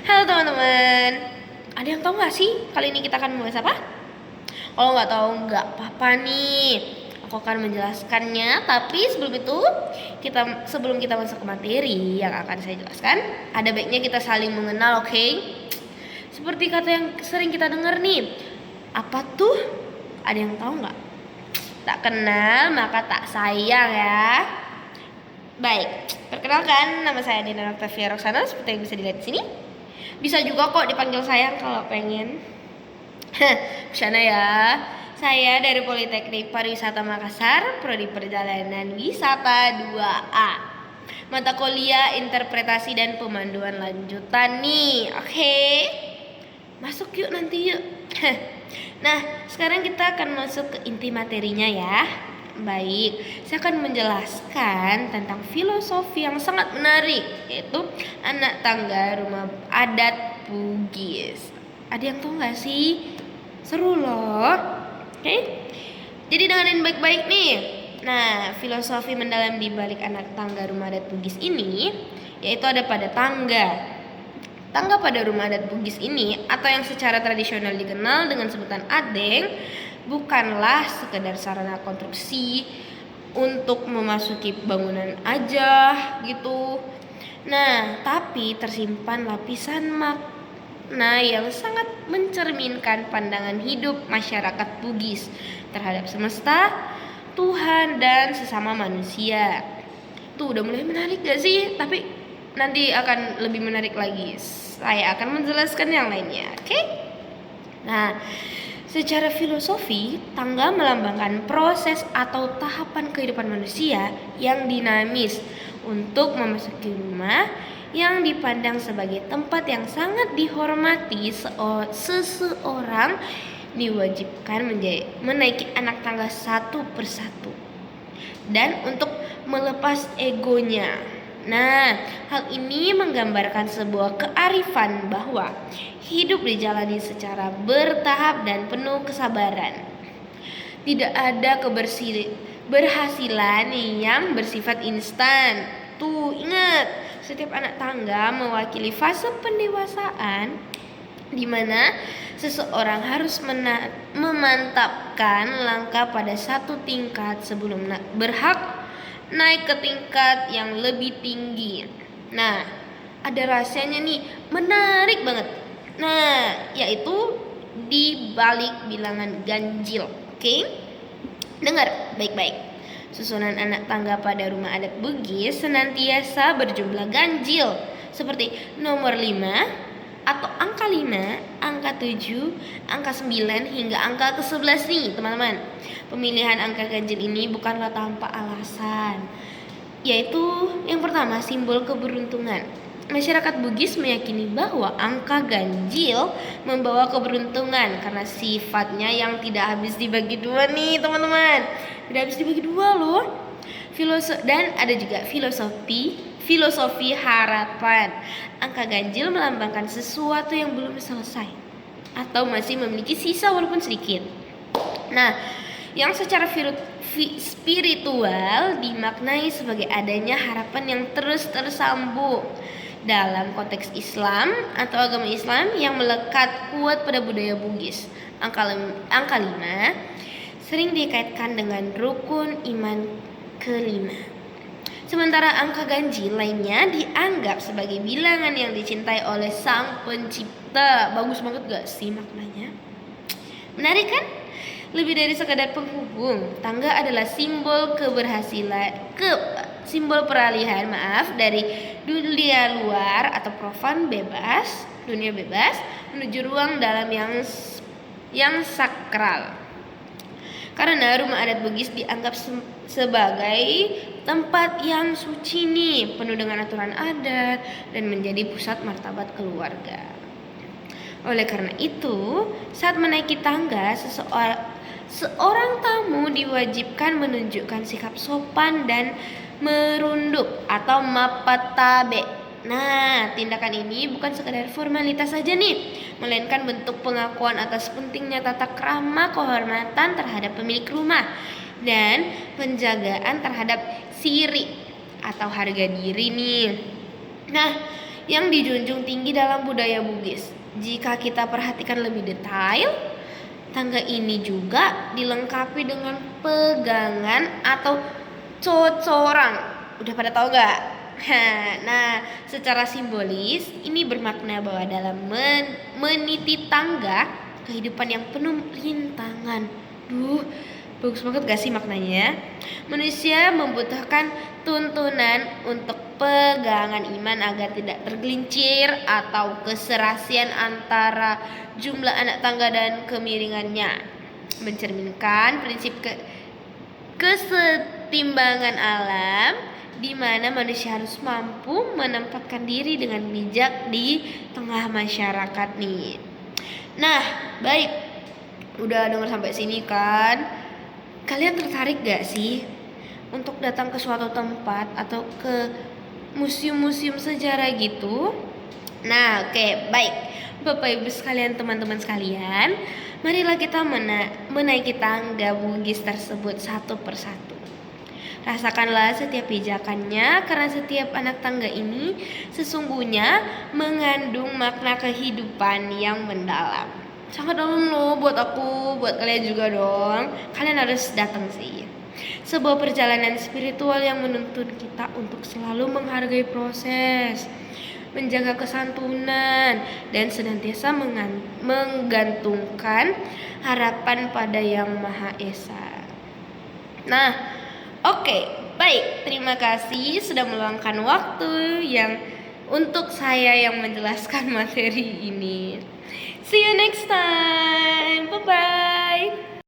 Halo teman-teman, ada yang tahu nggak sih kali ini kita akan membahas apa? Kalau nggak tahu nggak apa-apa nih, aku akan menjelaskannya. Tapi sebelum kita masuk ke materi yang akan saya jelaskan, ada baiknya kita saling mengenal, oke? Seperti kata yang sering kita dengar nih, apa tuh? Ada yang tahu nggak? Tak kenal maka tak sayang ya. Baik, perkenalkan nama saya Dina Octavia Roxana seperti yang bisa dilihat di sini. Bisa juga kok dipanggil sayang kalau pengen. Bercanda ya. Saya dari Politeknik Pariwisata Makassar, Prodi Perjalanan Wisata 2A. Mata kuliah Interpretasi dan Pemanduan Lanjutan nih. Oke. Masuk yuk nanti yuk. Nah, sekarang kita akan masuk ke inti materinya ya. Baik, saya akan menjelaskan tentang filosofi yang sangat menarik, yaitu anak tangga rumah adat Bugis. Ada yang tahu nggak sih? Seru loh. Oke, jadi dengerin baik-baik nih. Nah, filosofi mendalam di balik anak tangga rumah adat Bugis ini, yaitu ada pada tangga. Tangga pada rumah adat Bugis ini, atau yang secara tradisional dikenal dengan sebutan adeng, bukanlah sekedar sarana konstruksi untuk memasuki bangunan aja gitu. Nah, tapi tersimpan lapisan makna yang sangat mencerminkan pandangan hidup masyarakat Bugis terhadap semesta, Tuhan, dan sesama manusia. Tuh udah mulai menarik gak sih? Tapi nanti akan lebih menarik lagi. Saya akan menjelaskan yang lainnya, oke? Nah, secara filosofi, tangga melambangkan proses atau tahapan kehidupan manusia yang dinamis untuk memasuki rumah yang dipandang sebagai tempat yang sangat dihormati. Seseorang diwajibkan menaiki anak tangga satu persatu dan untuk melepas egonya. Nah, hal ini menggambarkan sebuah kearifan bahwa hidup dijalani secara bertahap dan penuh kesabaran. Tidak ada keberhasilan yang bersifat instan. Tuh, ingat, setiap anak tangga mewakili fase pendewasaan di mana seseorang harus memantapkan langkah pada satu tingkat sebelum berhak naik ke tingkat yang lebih tinggi. Nah, ada rahasianya nih, menarik banget. Nah, yaitu di balik bilangan ganjil. Oke? Dengar baik-baik. Susunan anak tangga pada rumah adat Bugis senantiasa berjumlah ganjil, seperti nomor 5 atau angka 5, angka 7, angka 9 hingga angka ke-11 nih, teman-teman. Pemilihan angka ganjil ini bukanlah tanpa alasan, yaitu yang pertama, simbol keberuntungan. Masyarakat Bugis meyakini bahwa angka ganjil membawa keberuntungan karena sifatnya yang tidak habis dibagi dua nih, teman-teman. Tidak habis dibagi dua loh. Dan ada juga filosofi harapan. Angka ganjil melambangkan sesuatu yang belum selesai atau masih memiliki sisa walaupun sedikit. Nah, yang secara spiritual dimaknai sebagai adanya harapan yang terus tersambung. Dalam konteks Islam atau agama Islam yang melekat kuat pada budaya Bugis, angka 5 sering dikaitkan dengan rukun iman kelima. Sementara angka ganjil lainnya dianggap sebagai bilangan yang dicintai oleh Sang Pencipta. Bagus banget gak sih maknanya? Menarik kan? Lebih dari sekadar penghubung, tangga adalah simbol simbol peralihan dari dunia luar atau dunia bebas menuju ruang dalam yang sakral. Karena rumah adat Bugis dianggap sebagai tempat yang suci nih, penuh dengan aturan adat dan menjadi pusat martabat keluarga. Oleh karena itu, saat menaiki tangga, seorang tamu diwajibkan menunjukkan sikap sopan dan merunduk atau mapatabe. Nah, tindakan ini bukan sekadar formalitas saja nih, melainkan bentuk pengakuan atas pentingnya tata krama kehormatan terhadap pemilik rumah dan penjagaan terhadap siri atau harga diri nih. Nah, yang dijunjung tinggi dalam budaya Bugis. Jika kita perhatikan lebih detail, tangga ini juga dilengkapi dengan pegangan atau cocorang. Udah pada tahu gak? Nah, secara simbolis ini bermakna bahwa dalam meniti tangga kehidupan yang penuh rintangan. Bagus banget gak sih maknanya? Manusia membutuhkan tuntunan untuk pegangan iman agar tidak tergelincir atau keserasian antara jumlah anak tangga dan kemiringannya, mencerminkan prinsip kesetimbangan alam di mana manusia harus mampu menempatkan diri dengan bijak di tengah masyarakat nih. Nah, baik. Udah dengar sampai sini kan? Kalian tertarik gak sih untuk datang ke suatu tempat atau ke museum-museum sejarah gitu? Nah, oke, baik. Bapak Ibu sekalian, teman-teman sekalian, marilah kita menaiki tangga Bugis tersebut satu persatu. Rasakanlah setiap pijakannya, karena setiap anak tangga ini sesungguhnya mengandung makna kehidupan yang mendalam. Sangat dalam loh buat aku, buat kalian juga dong. Kalian harus datang sih. Sebuah perjalanan spiritual yang menuntun kita untuk selalu menghargai proses, menjaga kesantunan, dan senantiasa menggantungkan harapan pada Yang Maha Esa. Nah, oke, baik. Terima kasih sudah meluangkan waktu untuk saya yang menjelaskan materi ini. See you next time. Bye-bye.